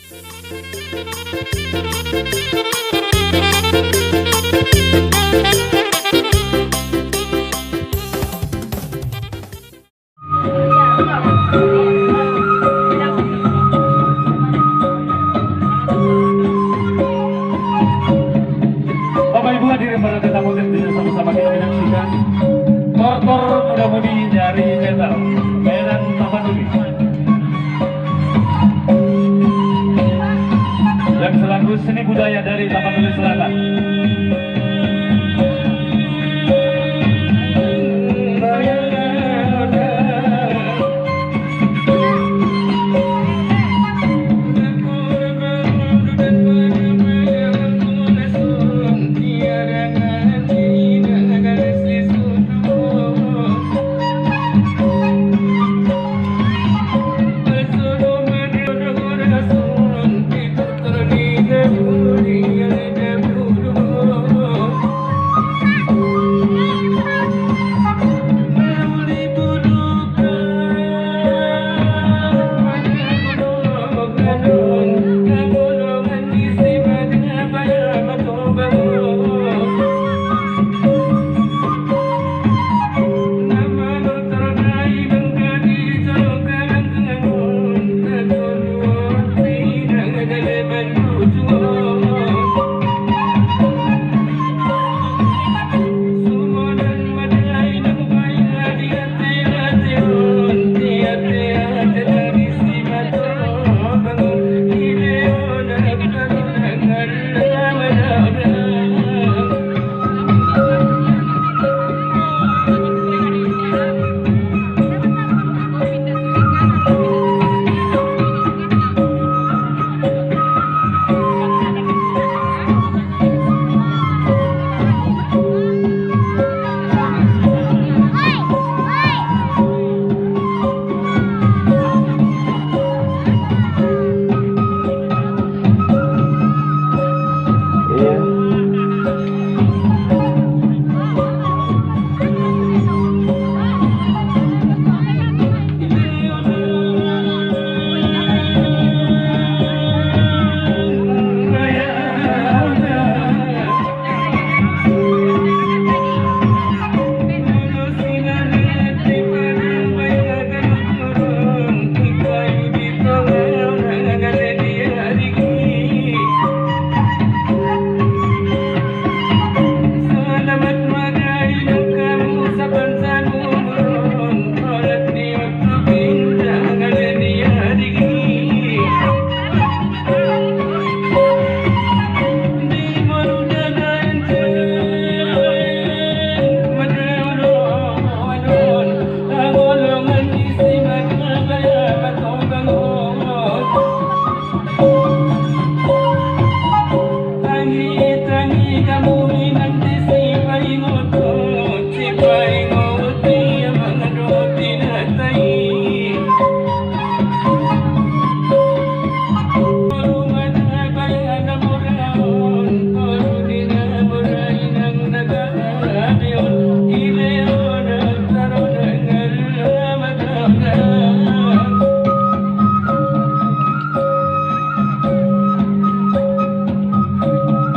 Bapak Ibu hadirin para tetamu tentunya sama-sama kita menyaksikan motor muda-mudi dari metal Medan Tapanuli yang selaku seni budaya dari Tapanuli Selatan.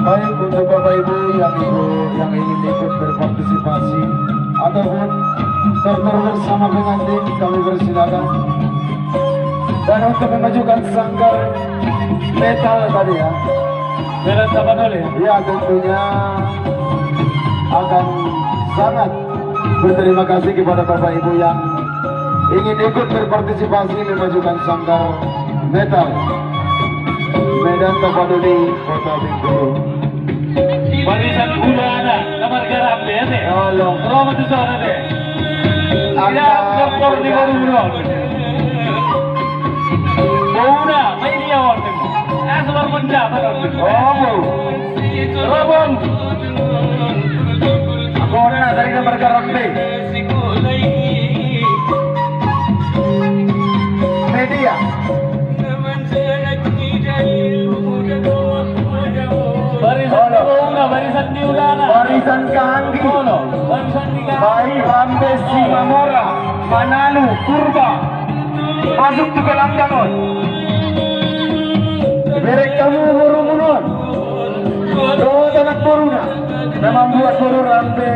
Baik untuk Bapak Ibu yang ingin ikut berpartisipasi ataupun bertemu bersama pengantin, kami persilakan. Dan untuk memajukan sanggar metal tadi ya, Medan Tapanuli. ya tentunya akan sangat berterima kasih kepada Bapak Ibu yang ingin ikut berpartisipasi memajukan sanggar metal Medan Tapanuli, Kota Bengkulu. Barisan Ulana, kamar garam deh, deh. Tolong. Romat itu sana deh. Anda Doktor di baru Bauna, may dia waktu itu. Sebar penjabat waktu itu. Oh, Robong. aku orang dari kamar garam deh. Media. Barisan di Ulana. Barisan Kahanggi. Barisan di Bayi Rambes Simamora, Mananu, Purba. Masuk ke Langgangon. yang membuat Guru Rambe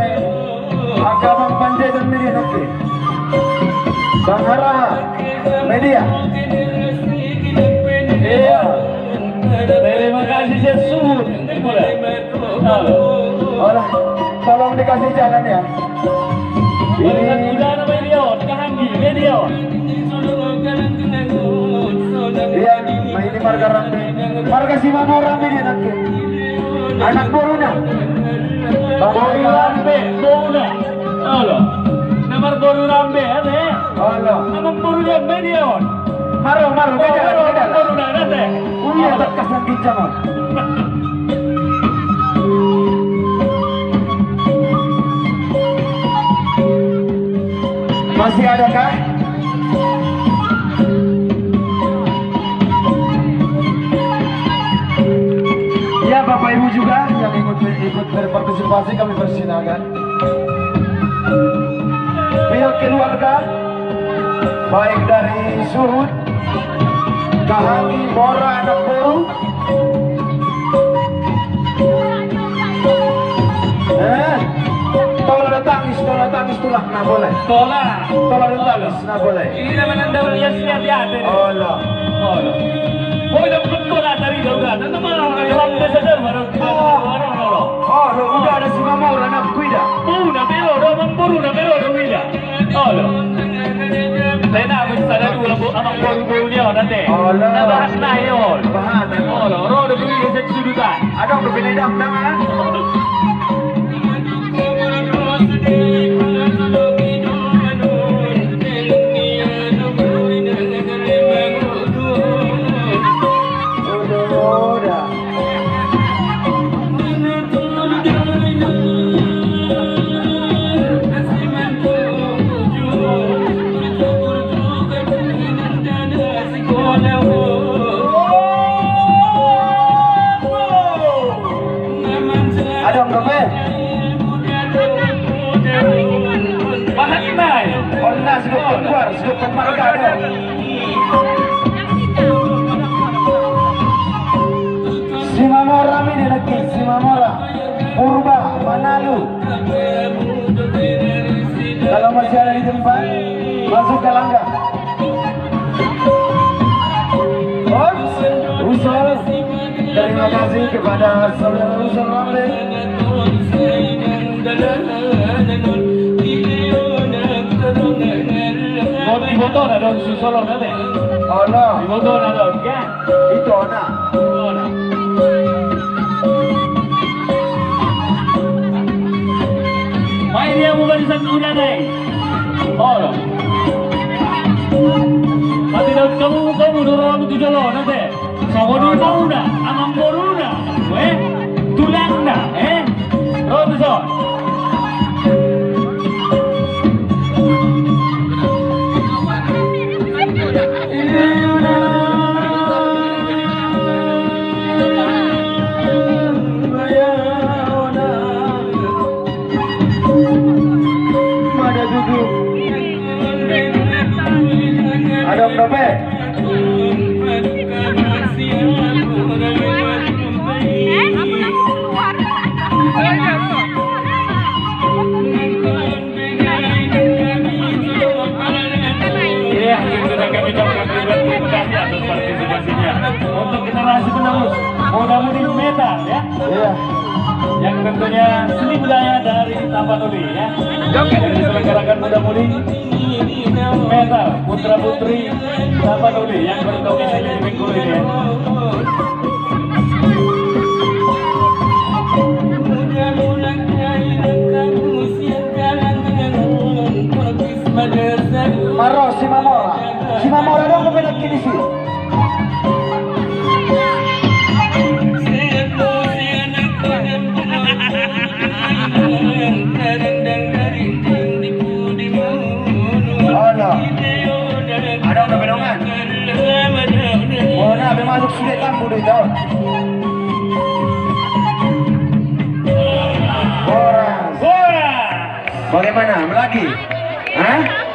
Agama Panjai dan Media Oke. Bang Haraha Media. Iya. Terima kasih Jesud. Halo. Olah, tolong dikasih jalan ya. Barisan udara Medion, Kahanggi Medion. Iya, ini marga Rambe. Marga si Mama Rambe dia nanti. Anak Boruna. Boru Rambe, Boruna. Halo. Nomor Boru Rambe, ada. Halo. Nomor Boru Medion. Maru, beda. Boruna ada. Iya, tak kasan bincang. Masih ada kah? Ya Bapak Ibu juga yang ikut berpartisipasi kami persilakan. Pihak keluarga baik dari Suhud, Kahanggi, Mora, Anak Boru. Tolak tangis tulah nggak boleh. Tolak. Tolak tangis nggak boleh. Ini namanya daun yang hati-hati. Allah. Halo. Boy dah betul lah dari jauh kan. Tentu malah orang Rambe saja baru. Oh, lo udah ada si Mama orang nak kuida. Una pero, Roman Boruna pero, Ruida. Halo. Saya nak bersadar dulu amang boru-boru dia nanti. Allah. Nabahas na yun. Bahan. Halo, roda beli sa sudutan. Ada yang berbeda dengan Simamora ini lagi, Simamora, Purba, Manalu. Kalau masih ada di tempat, masuk ke langgar. Usul, terima kasih kepada saudara Usul Rambe. Iboto na doon susulong natin. Allah, Iboto na doon. Yan. itu ona. Iboto na. May niya mo ba isang una na eh? Halo. Pati daw kamu dorong itu jalo nanti. Sogodi mauna, amang boruna. Tulang na, Robinson. Ada berapa? Terima kasih atas partisipasinya. Untuk generasi penerus muda-mudi metal ya. Iya. Yang tentunya seni budaya dari Tapanuli ya. Yang diselenggarakan muda-mudi metal putra-putri Tapanuli yang berdomisili di Bengkulu ini ya. Maro, si Mamora dong kebenak kini sih. Allah. Ada udah bedongan. Oh, nah, masuk sulit kan budu itu. Boras. Boras. Bagaimana? Lagi? Hah?